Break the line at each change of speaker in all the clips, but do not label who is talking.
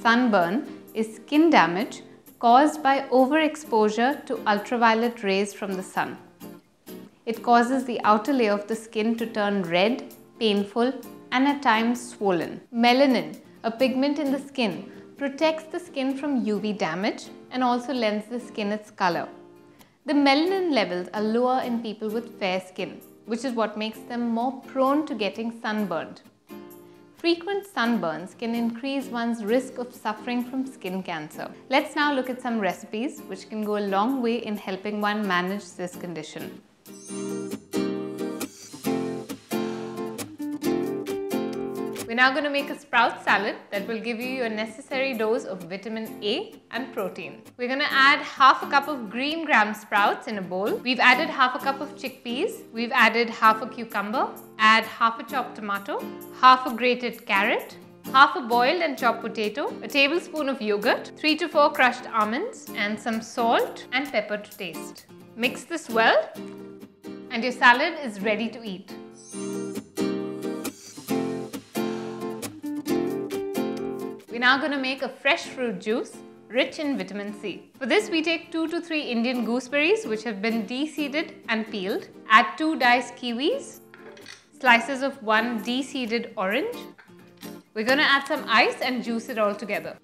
Sunburn is skin damage caused by overexposure to ultraviolet rays from the sun. It causes the outer layer of the skin to turn red, painful, and at times swollen. Melanin, a pigment in the skin, protects the skin from UV damage and also lends the skin its color. The melanin levels are lower in people with fair skin, which is what makes them more prone to getting sunburned. Frequent sunburns can increase one's risk of suffering from skin cancer. Let's now look at some recipes which can go a long way in helping one manage this condition. We're now going to make a sprout salad that will give you your necessary dose of vitamin A and protein. We're going to add half a cup of green gram sprouts in a bowl. We've added half a cup of chickpeas. We've added half a cucumber. Add half a chopped tomato, half a grated carrot, half a boiled and chopped potato, a tablespoon of yogurt, 3 to 4 crushed almonds, and some salt and pepper to taste. Mix this well, and your salad is ready to eat. We're now going to make a fresh fruit juice rich in vitamin C. For this, we take 2 to 3 Indian gooseberries which have been de-seeded and peeled. Add 2 diced kiwis, slices of 1 de-seeded orange. We're going to add some ice and juice it all together.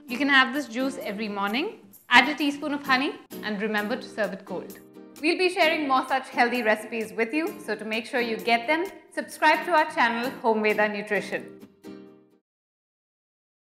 You can have this juice every morning. Add a teaspoon of honey and remember to serve it cold. We'll be sharing more such healthy recipes with you, so to make sure you get them, subscribe to our channel HomeVeda Nutrition.